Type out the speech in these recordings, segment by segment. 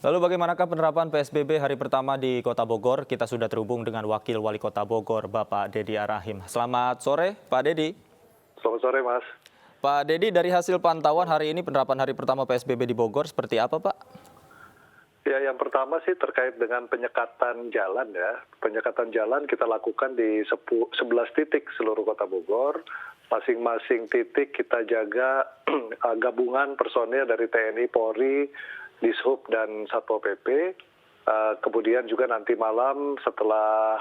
Lalu bagaimanakah penerapan PSBB hari pertama di Kota Bogor? Kita sudah terhubung dengan Wakil Wali Kota Bogor, Bapak Dedi Arahim. Selamat sore, Pak Dedi. Selamat sore, Mas. Pak Dedi, dari hasil pantauan hari ini penerapan hari pertama PSBB di Bogor seperti apa, Pak? Ya, yang pertama sih terkait dengan penyekatan jalan ya. Penyekatan jalan kita lakukan di 11 titik seluruh Kota Bogor. Masing-masing titik kita jaga gabungan personil dari TNI, Polri, Dishub, dan Satpol PP. Kemudian juga nanti malam setelah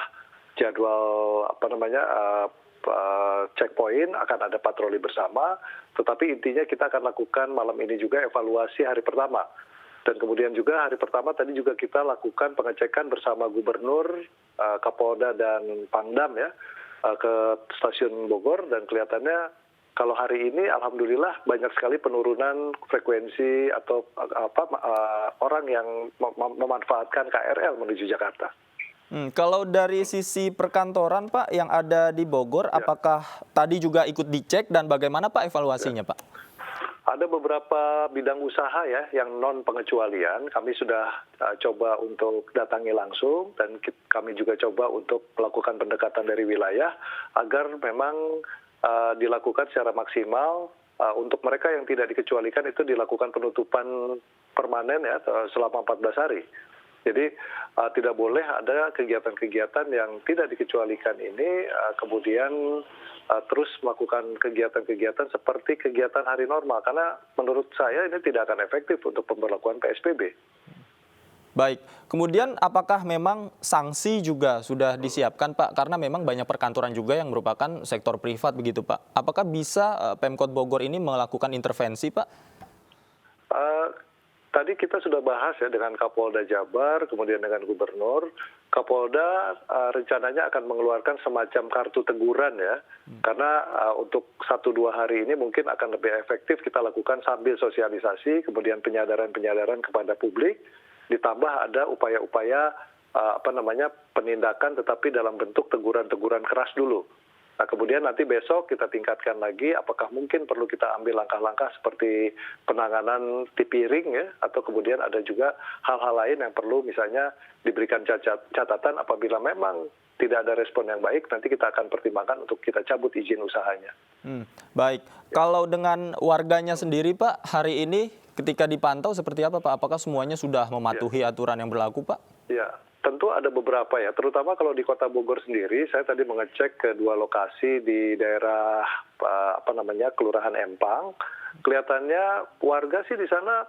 jadwal checkpoint akan ada patroli bersama. Tetapi intinya kita akan lakukan malam ini juga evaluasi hari pertama. Dan kemudian juga hari pertama tadi juga kita lakukan pengecekan bersama Gubernur, Kapolda, dan Pangdam ya ke stasiun Bogor, dan kelihatannya kalau hari ini alhamdulillah banyak sekali penurunan frekuensi atau orang yang memanfaatkan KRL menuju Jakarta. Kalau dari sisi perkantoran, Pak, yang ada di Bogor, apakah tadi juga ikut dicek dan bagaimana, Pak, evaluasinya, Pak? Ada beberapa bidang usaha ya yang non pengecualian, kami sudah coba untuk datangi langsung, dan kami juga coba untuk melakukan pendekatan dari wilayah agar memang dilakukan secara maksimal. Untuk mereka yang tidak dikecualikan itu dilakukan penutupan permanen ya selama 14 hari. Jadi tidak boleh ada kegiatan-kegiatan yang tidak dikecualikan ini kemudian terus melakukan kegiatan-kegiatan seperti kegiatan hari normal, karena menurut saya ini tidak akan efektif untuk pemberlakuan PSBB. Baik, kemudian apakah memang sanksi juga sudah disiapkan, Pak? Karena memang banyak perkantoran juga yang merupakan sektor privat begitu, Pak. Apakah bisa Pemkot Bogor ini melakukan intervensi, Pak? Tadi kita sudah bahas ya dengan Kapolda Jabar, kemudian dengan Gubernur. Kapolda rencananya akan mengeluarkan semacam kartu teguran ya, karena untuk 1-2 hari ini mungkin akan lebih efektif kita lakukan sambil sosialisasi, kemudian penyadaran-penyadaran kepada publik, ditambah ada upaya-upaya penindakan tetapi dalam bentuk teguran-teguran keras dulu. Nah, kemudian nanti besok kita tingkatkan lagi apakah mungkin perlu kita ambil langkah-langkah seperti penanganan tipiring ya, atau kemudian ada juga hal-hal lain yang perlu misalnya diberikan catatan apabila memang tidak ada respon yang baik, nanti kita akan pertimbangkan untuk kita cabut izin usahanya. Baik, kalau dengan warganya sendiri, Pak, hari ini ketika dipantau seperti apa, Pak? Apakah semuanya sudah mematuhi aturan yang berlaku, Pak? Ya. Tentu ada beberapa ya, terutama kalau di Kota Bogor sendiri, saya tadi mengecek ke 2 lokasi di daerah Kelurahan Empang. Kelihatannya warga sih di sana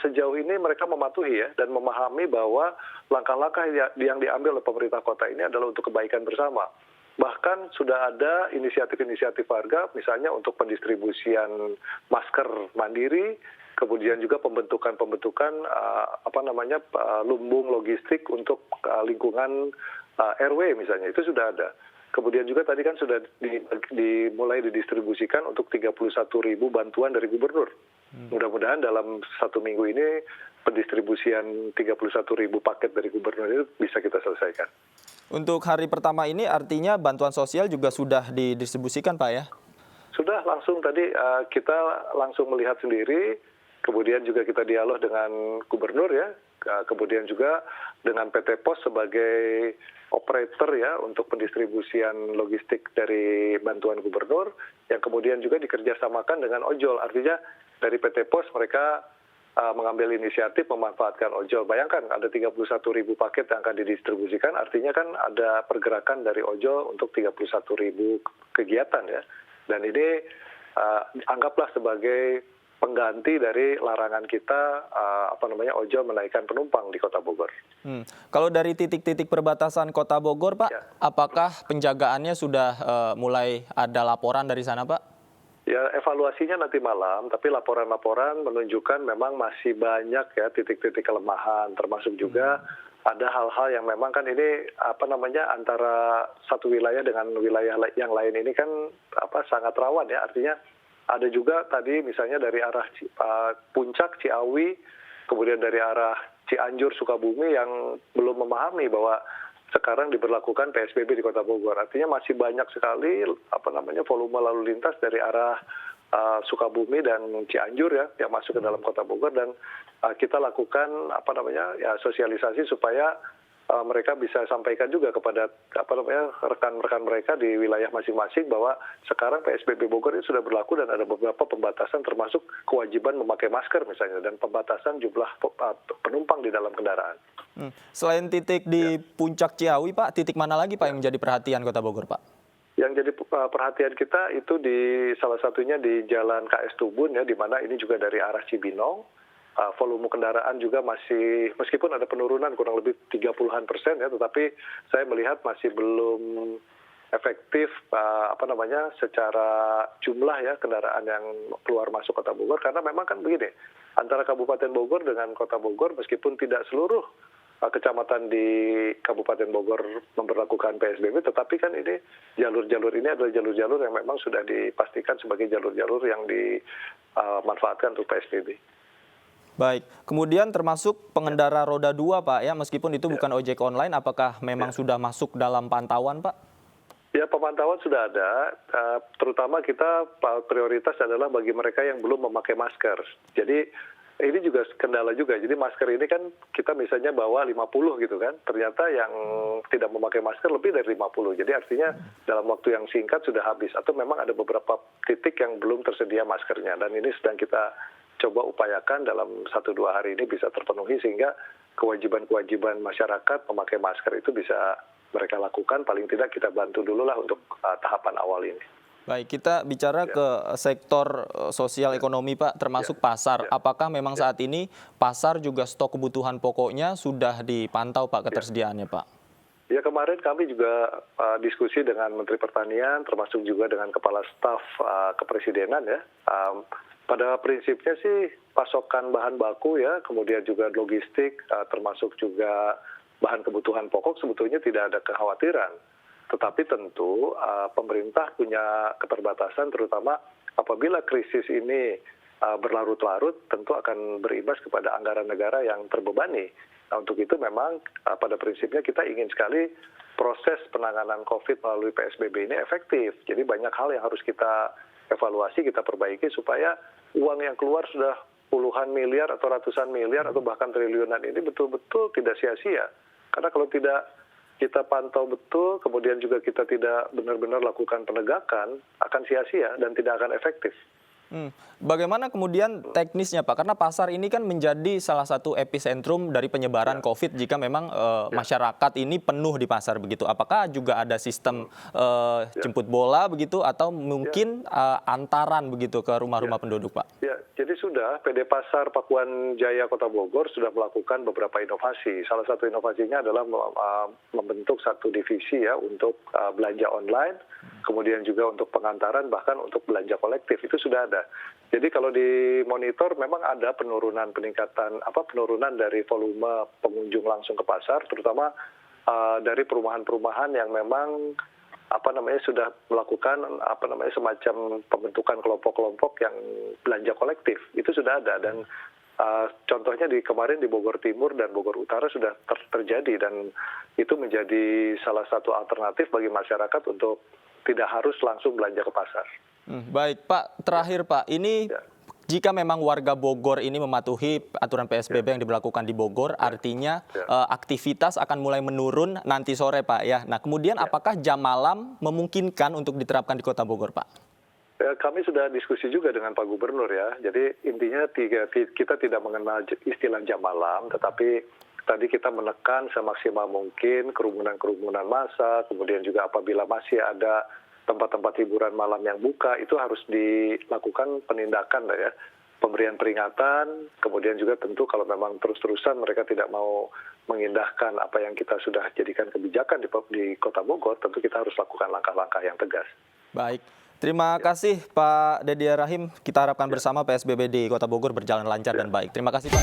sejauh ini mereka mematuhi ya dan memahami bahwa langkah-langkah yang diambil oleh pemerintah kota ini adalah untuk kebaikan bersama. Bahkan sudah ada inisiatif-inisiatif warga, misalnya untuk pendistribusian masker mandiri, kemudian juga pembentukan lumbung logistik untuk lingkungan RW misalnya, itu sudah ada. Kemudian juga tadi kan sudah dimulai didistribusikan untuk 31.000 bantuan dari Gubernur. Mudah-mudahan dalam 1 minggu ini pendistribusian 31.000 paket dari Gubernur itu bisa kita selesaikan. Untuk hari pertama ini artinya bantuan sosial juga sudah didistribusikan, Pak ya? Sudah, langsung tadi kita langsung melihat sendiri. Kemudian juga kita dialog dengan Gubernur ya, kemudian juga dengan PT Pos sebagai operator ya untuk pendistribusian logistik dari bantuan Gubernur, yang kemudian juga dikerjasamakan dengan ojol. Artinya dari PT Pos mereka mengambil inisiatif memanfaatkan ojol. Bayangkan ada 31.000 paket yang akan didistribusikan, artinya kan ada pergerakan dari ojol untuk 31.000 kegiatan ya. Dan ini anggaplah sebagai pengganti dari larangan kita ojol menaikkan penumpang di Kota Bogor. Kalau dari titik-titik perbatasan Kota Bogor, Pak, ya, apakah penjagaannya sudah mulai ada laporan dari sana, Pak? Ya, evaluasinya nanti malam, tapi laporan-laporan menunjukkan memang masih banyak ya titik-titik kelemahan, termasuk juga ada hal-hal yang memang kan ini antara satu wilayah dengan wilayah yang lain ini kan sangat rawan ya, artinya ada juga tadi misalnya dari arah Puncak, Ciawi, kemudian dari arah Cianjur, Sukabumi yang belum memahami bahwa sekarang diberlakukan PSBB di Kota Bogor. Artinya masih banyak sekali volume lalu lintas dari arah Sukabumi dan Cianjur ya yang masuk ke dalam Kota Bogor, dan kita lakukan sosialisasi supaya mereka bisa sampaikan juga kepada rekan-rekan mereka di wilayah masing-masing bahwa sekarang PSBB Bogor ini sudah berlaku dan ada beberapa pembatasan termasuk kewajiban memakai masker misalnya dan pembatasan jumlah penumpang di dalam kendaraan. Selain titik di Puncak Ciawi, Pak, titik mana lagi Pak yang menjadi perhatian Kota Bogor, Pak? Yang jadi perhatian kita itu di salah satunya di Jalan KS Tubun ya, di mana ini juga dari arah Cibinong. Volume kendaraan juga masih, meskipun ada penurunan kurang lebih 30% ya, tetapi saya melihat masih belum efektif secara jumlah ya kendaraan yang keluar masuk Kota Bogor, karena memang kan begini, antara Kabupaten Bogor dengan Kota Bogor meskipun tidak seluruh kecamatan di Kabupaten Bogor memberlakukan PSBB, tetapi kan ini jalur-jalur ini adalah jalur-jalur yang memang sudah dipastikan sebagai jalur-jalur yang dimanfaatkan untuk PSBB. Baik, kemudian termasuk pengendara roda 2 Pak ya, meskipun itu bukan ojek online, apakah memang sudah masuk dalam pantauan Pak? Ya, pemantauan sudah ada, terutama kita prioritas adalah bagi mereka yang belum memakai masker. Jadi ini juga kendala juga, jadi masker ini kan kita misalnya bawa 50 gitu kan, ternyata yang tidak memakai masker lebih dari 50, jadi artinya dalam waktu yang singkat sudah habis, atau memang ada beberapa titik yang belum tersedia maskernya, dan ini sedang kita coba upayakan dalam 1-2 hari ini bisa terpenuhi sehingga kewajiban-kewajiban masyarakat memakai masker itu bisa mereka lakukan, paling tidak kita bantu dulu lah untuk tahapan awal ini. Baik, kita bicara ke sektor sosial ekonomi Pak, termasuk pasar. Apakah memang saat ini pasar juga stok kebutuhan pokoknya sudah dipantau Pak ketersediaannya Pak? Ya, kemarin kami juga diskusi dengan Menteri Pertanian, termasuk juga dengan Kepala Staf Kepresidenan ya. Pada prinsipnya sih pasokan bahan baku ya, kemudian juga logistik, termasuk juga bahan kebutuhan pokok sebetulnya tidak ada kekhawatiran. Tetapi tentu pemerintah punya keterbatasan, terutama apabila krisis ini berlarut-larut, tentu akan berimbas kepada anggaran negara yang terbebani. Nah, untuk itu memang pada prinsipnya kita ingin sekali proses penanganan COVID melalui PSBB ini efektif. Jadi banyak hal yang harus kita evaluasi, kita perbaiki supaya uang yang keluar sudah puluhan miliar atau ratusan miliar atau bahkan triliunan ini betul-betul tidak sia-sia. Karena kalau tidak kita pantau betul, kemudian juga kita tidak benar-benar lakukan penegakan, akan sia-sia dan tidak akan efektif. Bagaimana kemudian teknisnya Pak? Karena pasar ini kan menjadi salah satu epicentrum dari penyebaran COVID jika memang masyarakat ini penuh di pasar begitu. Apakah juga ada sistem jemput bola begitu atau mungkin antaran begitu ke rumah-rumah penduduk Pak? Ya, jadi sudah PD Pasar Pakuan Jaya Kota Bogor sudah melakukan beberapa inovasi. Salah satu inovasinya adalah membentuk satu divisi ya untuk belanja online, kemudian juga untuk pengantaran, bahkan untuk belanja kolektif itu sudah ada. Jadi kalau dimonitor memang ada penurunan dari volume pengunjung langsung ke pasar, terutama dari perumahan-perumahan yang memang sudah melakukan semacam pembentukan kelompok-kelompok yang belanja kolektif. Itu sudah ada, dan contohnya kemarin di Bogor Timur dan Bogor Utara sudah terjadi, dan itu menjadi salah satu alternatif bagi masyarakat untuk tidak harus langsung belanja ke pasar. Baik Pak, terakhir Pak, ini jika memang warga Bogor ini mematuhi aturan PSBB yang diberlakukan di Bogor, artinya aktivitas akan mulai menurun nanti sore Pak ya. Nah kemudian apakah jam malam memungkinkan untuk diterapkan di Kota Bogor Pak? Kami sudah diskusi juga dengan Pak Gubernur ya, jadi intinya kita tidak mengenal istilah jam malam, tetapi tadi kita menekan semaksimal mungkin kerumunan-kerumunan massa, kemudian juga apabila masih ada tempat-tempat hiburan malam yang buka, itu harus dilakukan penindakan ya, pemberian peringatan, kemudian juga tentu kalau memang terus-terusan mereka tidak mau mengindahkan apa yang kita sudah jadikan kebijakan di Kota Bogor, tentu kita harus lakukan langkah-langkah yang tegas. Baik, terima kasih Pak Deddy Rahim, kita harapkan bersama PSBB di Kota Bogor berjalan lancar dan baik. Terima kasih Pak.